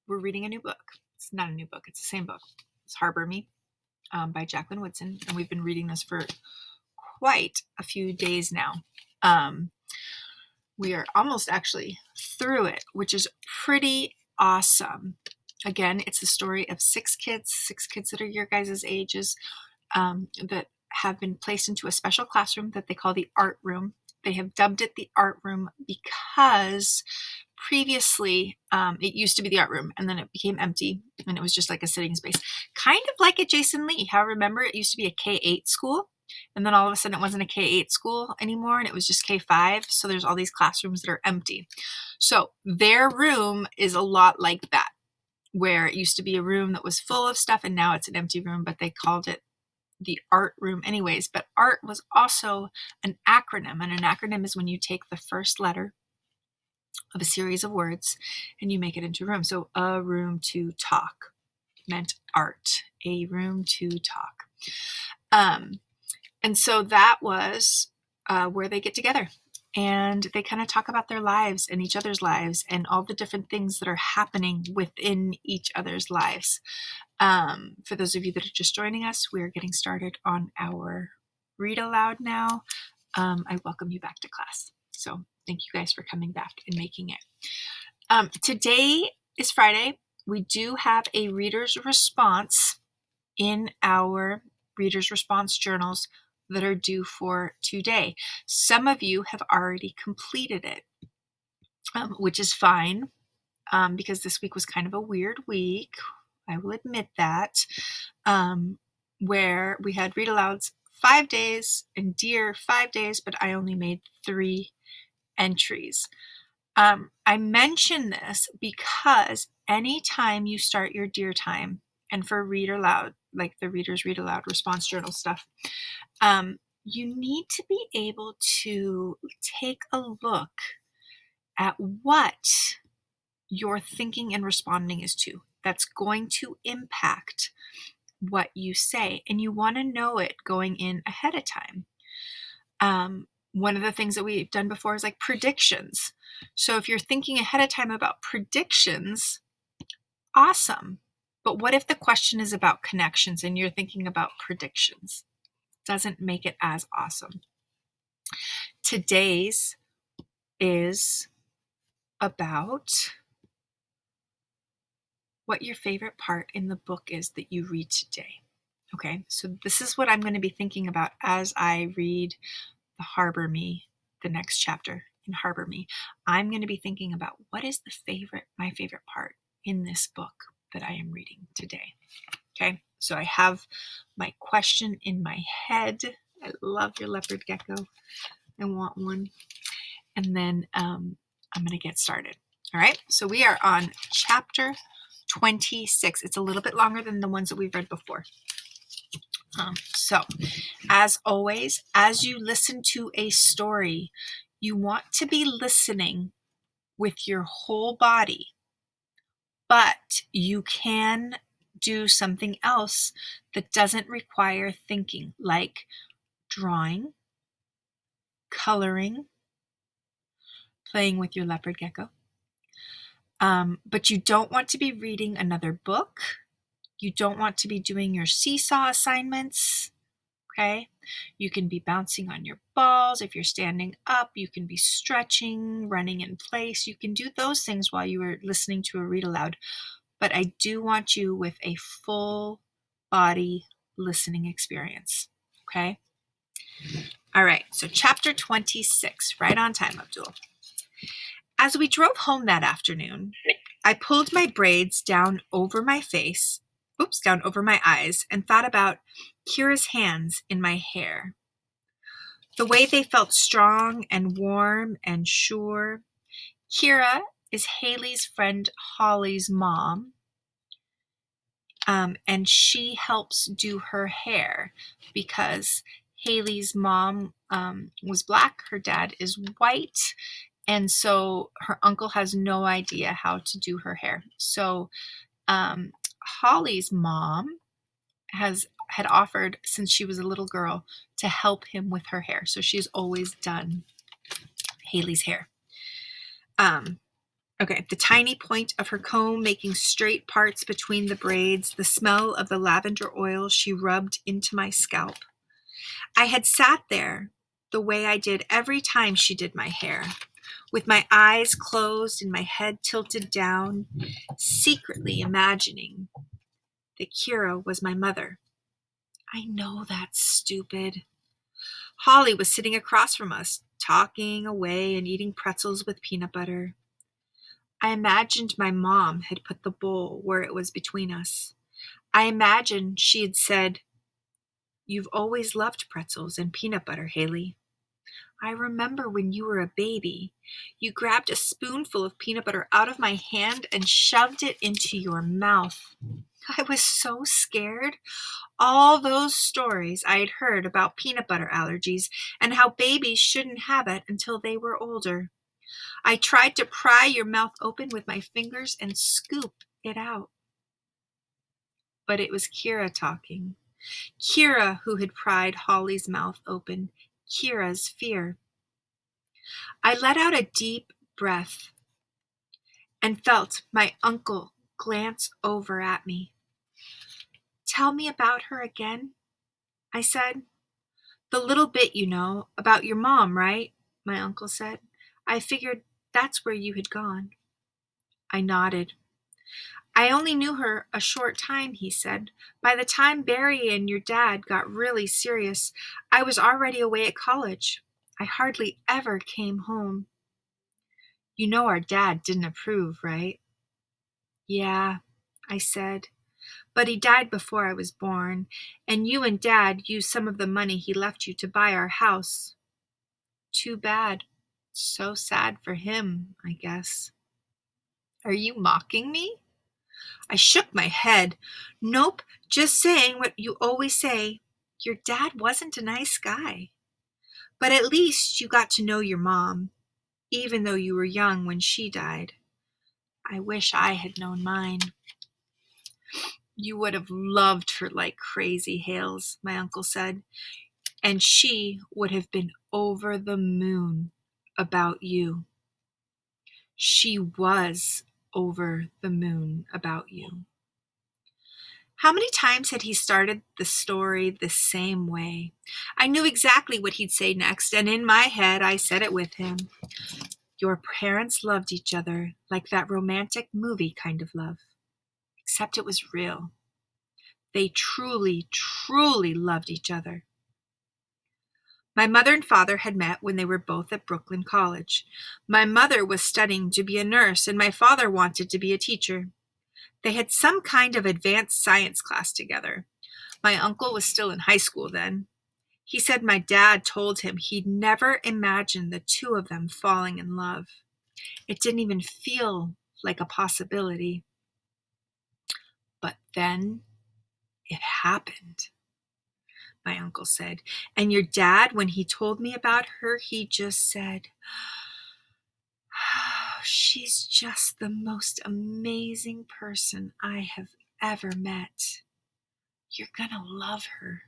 we're reading a new book. It's not a new book. It's the same book. It's Harbor Me by Jacqueline Woodson. And we've been reading this for quite a few days now. We are almost actually through it, which is pretty awesome. Again, it's the story of six kids that are your guys' ages, that have been placed into a special classroom that they call the art room. They have dubbed it the art room because previously it used to be the art room, and then it became empty, and it was just like a sitting space. Kind of like at Jason Lee. How remember it used to be a K-8 school, and then all of a sudden it wasn't a K-8 school anymore, and it was just K-5. So there's all these classrooms that are empty. So their room is a lot like that, where it used to be a room that was full of stuff, and now it's an empty room, but they called it the art room anyways. But art was also an acronym, and an acronym is when you take the first letter of a series of words and you make it into a room. So a room to talk meant art, a room to talk. And so that was where they get together, and they kind of talk about their lives and each other's lives and all the different things that are happening within each other's lives. For those of you that are just joining us, we're getting started on our read aloud now. I welcome you back to class. So thank you guys for coming back and making it. Today is Friday. We do have a reader's response in our reader's response journals that are due for today. Some of you have already completed it, which is fine, because this week was kind of a weird week. I will admit that, where we had read alouds 5 days and Dear 5 days, but I only made 3 entries. I mention this because anytime you start your Dear time, and for read aloud, like the readers read aloud response journal stuff, you need to be able to take a look at what your thinking and responding is to. That's going to impact what you say, and you want to know it going in ahead of time. One of the things that we've done before is like predictions. So if you're thinking ahead of time about predictions, awesome. But what if the question is about connections and you're thinking about predictions? Doesn't make it as awesome. Today's is about what your favorite part in the book is that you read today. Okay, so this is what I'm going to be thinking about as I read the Harbor Me, the next chapter in Harbor Me. I'm going to be thinking about what is my favorite part in this book that I am reading today. Okay, so I have my question in my head. I love your leopard gecko. I want one. And then I'm going to get started. All right, so we are on chapter 26. It's a little bit longer than the ones that we've read before. So, as always, as you listen to a story, you want to be listening with your whole body, but you can do something else that doesn't require thinking, like drawing, coloring, playing with your leopard gecko. But you don't want to be reading another book. You don't want to be doing your seesaw assignments. Okay, you can be bouncing on your balls. If you're standing up, you can be stretching, running in place. You can do those things while you are listening to a read aloud. But I do want you with a full body listening experience. Okay? All right, so chapter 26, right on time, Abdul. As we drove home that afternoon, I pulled my braids down over my eyes, and thought about Kira's hands in my hair. The way they felt strong and warm and sure. Kira is Haley's friend Holly's mom, and she helps do her hair because Haley's mom was black, her dad is white, and so her uncle has no idea how to do her hair. So Holly's mom had offered, since she was a little girl, to help him with her hair. So she's always done Haley's hair. Okay, the tiny point of her comb making straight parts between the braids, the smell of the lavender oil she rubbed into my scalp. I had sat there the way I did every time she did my hair, with my eyes closed and my head tilted down, secretly imagining that Kira was my mother. I know that's stupid. Holly was sitting across from us, talking away and eating pretzels with peanut butter. I imagined my mom had put the bowl where it was between us. I imagined she had said, "You've always loved pretzels and peanut butter, Haley. I remember when you were a baby, you grabbed a spoonful of peanut butter out of my hand and shoved it into your mouth. I was so scared. All those stories I had heard about peanut butter allergies and how babies shouldn't have it until they were older. I tried to pry your mouth open with my fingers and scoop it out. But it was Kira talking. Kira who had pried Holly's mouth open. Kira's fear. I let out a deep breath and felt my uncle glance over at me. "Tell me about her again," I said. "The little bit you know about your mom, right?" my uncle said. "I figured that's where you had gone." I nodded. "I only knew her a short time," he said. "By the time Barry and your dad got really serious, I was already away at college. I hardly ever came home." "You know our dad didn't approve, right?" "Yeah," I said, "but he died before I was born, and you and Dad used some of the money he left you to buy our house. Too bad. So sad for him, I guess." "Are you mocking me?" I shook my head. "Nope, just saying what you always say. Your dad wasn't a nice guy. But at least you got to know your mom, even though you were young when she died. I wish I had known mine." "You would have loved her like crazy, Hales," my uncle said, "and she would have been over the moon about you." She was over the moon about you. How many times had he started the story the same way? I knew exactly what he'd say next, and in my head I said it with him. Your parents loved each other like that romantic movie kind of love. Except it was real. They truly, truly loved each other. My mother and father had met when they were both at Brooklyn College. My mother was studying to be a nurse, and my father wanted to be a teacher. They had some kind of advanced science class together. My uncle was still in high school then. He said my dad told him he'd never imagined the two of them falling in love. It didn't even feel like a possibility. But then it happened, my uncle said. And your dad, when he told me about her, he just said, "Oh, she's just the most amazing person I have ever met. You're gonna love her."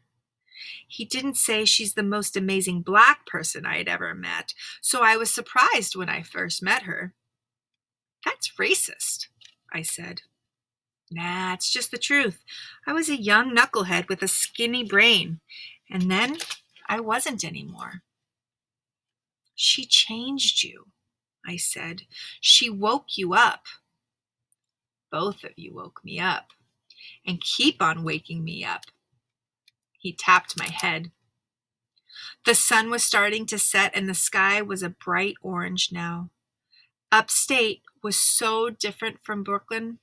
He didn't say she's the most amazing black person I had ever met, so I was surprised when I first met her. "That's racist," I said. "Nah, it's just the truth. I was a young knucklehead with a skinny brain, and then I wasn't anymore." "She changed you," I said. "She woke you up." "Both of you woke me up, and keep on waking me up." He tapped my head. The sun was starting to set, and the sky was a bright orange now. Upstate was so different from Brooklyn.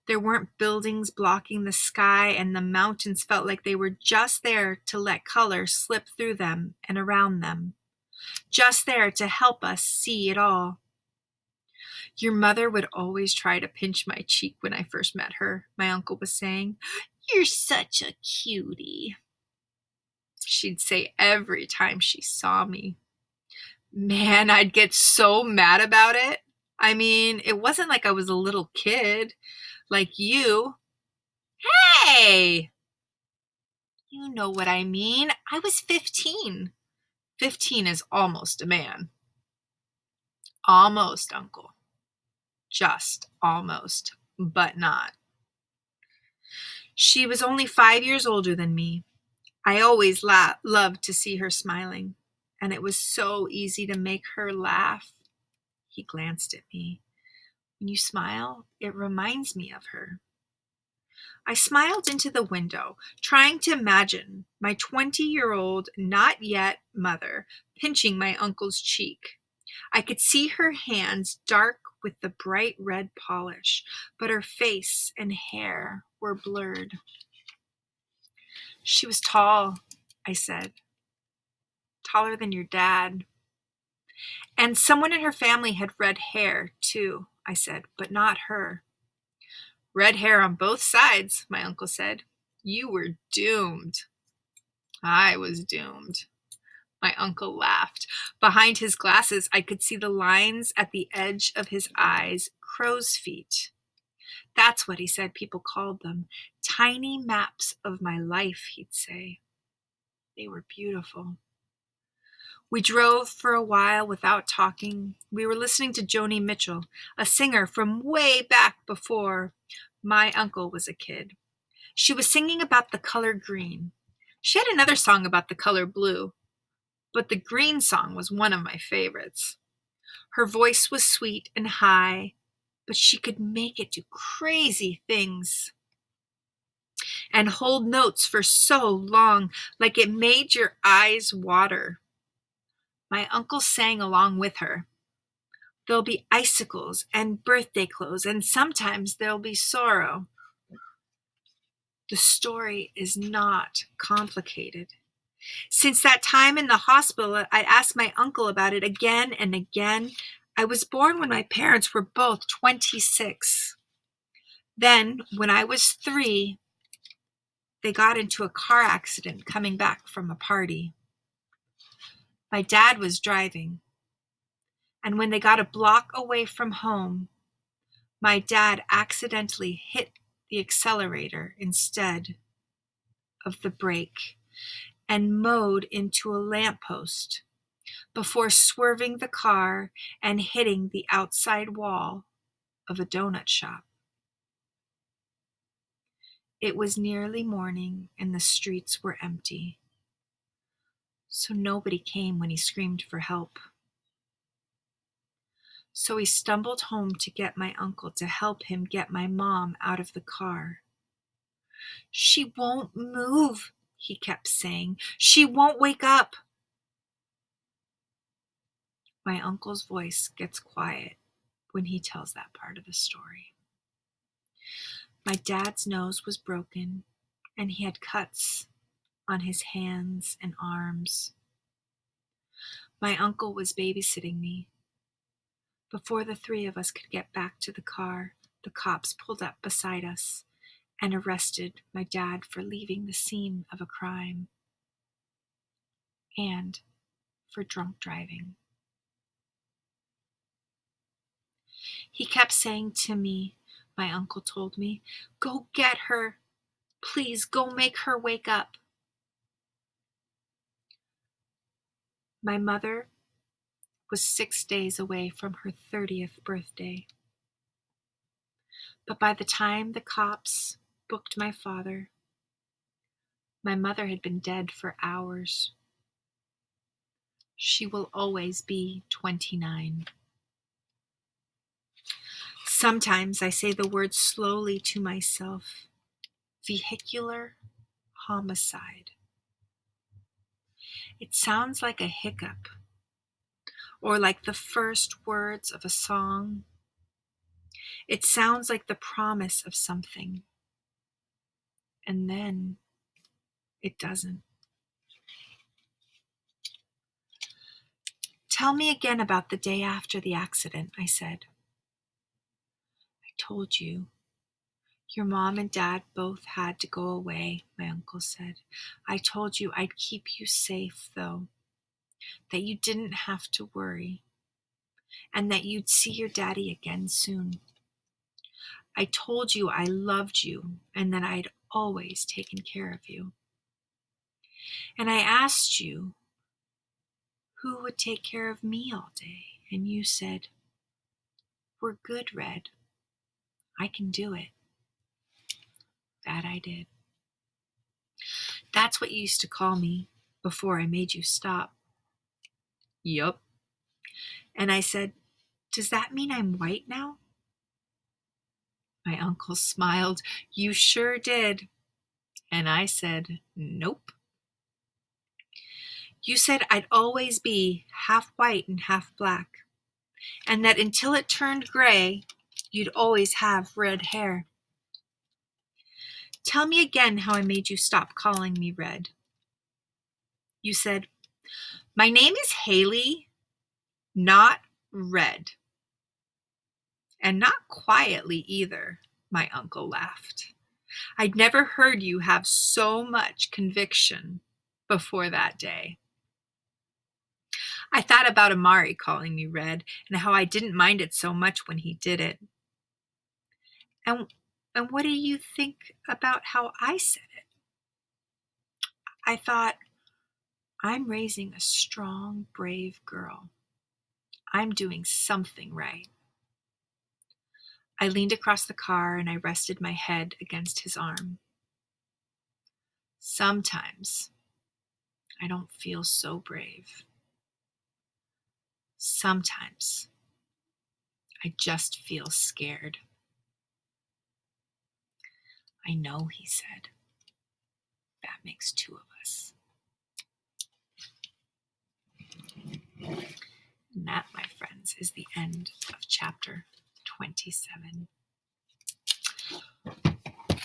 There weren't buildings blocking the sky, and the mountains felt like they were just there to let color slip through them and around them, just there to help us see it all. "Your mother would always try to pinch my cheek when I first met her," my uncle was saying. "You're such a cutie," she'd say every time she saw me. Man, I'd get so mad about it. I mean, it wasn't like I was a little kid, like you. Hey! You know what I mean. I was 15. 15 is almost a man. Almost, Uncle. Just almost, but not. She was only 5 years older than me. I always loved to see her smiling, and it was so easy to make her laugh. He glanced at me. When you smile, it reminds me of her. I smiled into the window, trying to imagine my 20-year-old, not yet mother pinching my uncle's cheek. I could see her hands dark with the bright red polish, but her face and hair were blurred. She was tall, I said. Taller than your dad. And someone in her family had red hair, too, I said, but not her. Red hair on both sides, my uncle said. You were doomed. I was doomed. My uncle laughed. Behind his glasses, I could see the lines at the edge of his eyes, crow's feet. That's what he said people called them. Tiny maps of my life, he'd say. They were beautiful. We drove for a while without talking. We were listening to Joni Mitchell, a singer from way back before my uncle was a kid. She was singing about the color green. She had another song about the color blue, but the green song was one of my favorites. Her voice was sweet and high, but she could make it do crazy things and hold notes for so long, like it made your eyes water. My uncle sang along with her. There'll be icicles and birthday clothes, and sometimes there'll be sorrow. The story is not complicated. Since that time in the hospital, I asked my uncle about it again and again. I was born when my parents were both 26. Then, when I was 3, they got into a car accident coming back from a party. My dad was driving, and when they got a block away from home, my dad accidentally hit the accelerator instead of the brake and mowed into a lamppost before swerving the car and hitting the outside wall of a donut shop. It was nearly morning and the streets were empty, so nobody came when he screamed for help. So he stumbled home to get my uncle to help him get my mom out of the car. She won't move, he kept saying. She won't wake up. My uncle's voice gets quiet when he tells that part of the story. My dad's nose was broken, and he had cuts on his hands and arms. My uncle was babysitting me. Before the 3 of us could get back to the car, the cops pulled up beside us and arrested my dad for leaving the scene of a crime and for drunk driving. He kept saying to me, my uncle told me, "Go get her. Please go make her wake up." My mother was 6 days away from her 30th birthday. But by the time the cops booked my father, my mother had been dead for hours. She will always be 29. Sometimes I say the word slowly to myself, vehicular homicide. It sounds like a hiccup, or like the first words of a song. It sounds like the promise of something, and then it doesn't. Tell me again about the day after the accident, I said. I told you. Your mom and dad both had to go away, my uncle said. I told you I'd keep you safe, though, that you didn't have to worry, and that you'd see your daddy again soon. I told you I loved you and that I'd always taken care of you. And I asked you who would take care of me all day, and you said, We're good, Red. I can do it. That I did. That's what you used to call me before I made you stop. Yup. And I said, does that mean I'm white now? My uncle smiled. You sure did. And I said, nope. You said I'd always be half white and half black, and that until it turned gray, you'd always have red hair. Tell me again how I made you stop calling me Red. You said, my name is Haley, not Red. And not quietly either, my uncle laughed. I'd never heard you have so much conviction before that day. I thought about Amari calling me Red and how I didn't mind it so much when he did it. And what do you think about how I said it? I thought, I'm raising a strong, brave girl. I'm doing something right. I leaned across the car and I rested my head against his arm. Sometimes I don't feel so brave. Sometimes I just feel scared. I know, he said. That makes two of us. And that, my friends, is the end of chapter 27.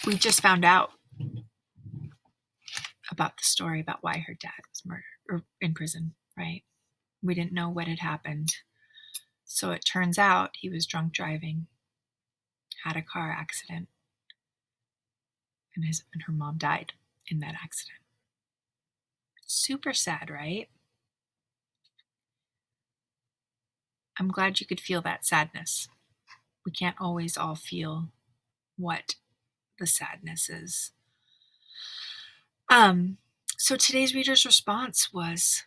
We just found out about the story about why her dad was murdered or in prison, right? We didn't know what had happened. So it turns out he was drunk driving, had a car accident, and her mom died in that accident. Super sad, right? I'm glad you could feel that sadness. We can't always all feel what the sadness is. So today's reader's response was,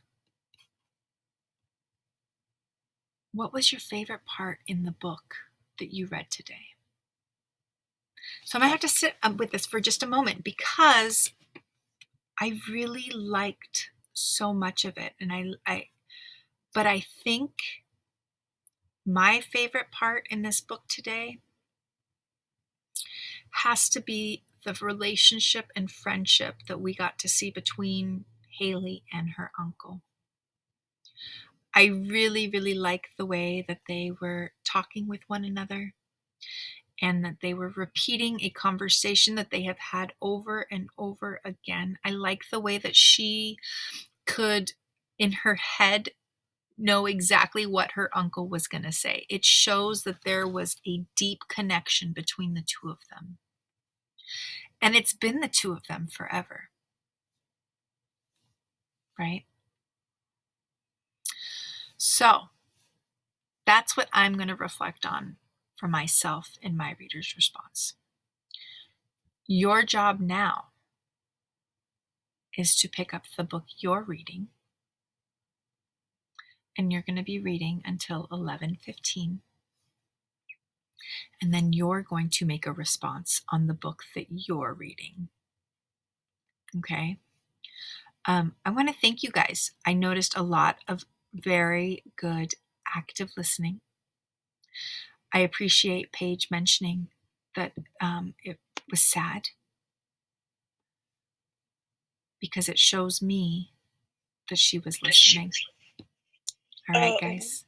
what was your favorite part in the book that you read today? So I'm gonna have to sit with this for just a moment because I really liked so much of it, and but I think my favorite part in this book today has to be the relationship and friendship that we got to see between Haley and her uncle. I really, really like the way that they were talking with one another and that they were repeating a conversation that they have had over and over again. I like the way that she could, in her head, know exactly what her uncle was going to say. It shows that there was a deep connection between the two of them. And it's been the two of them forever. Right? So that's what I'm going to reflect on for myself in my reader's response. Your job now is to pick up the book you're reading, and you're going to be reading until 11:15. And then you're going to make a response on the book that you're reading. Okay? I want to thank you guys. I noticed a lot of very good active listening. I appreciate Paige mentioning that it was sad because it shows me that she was listening. All right, guys.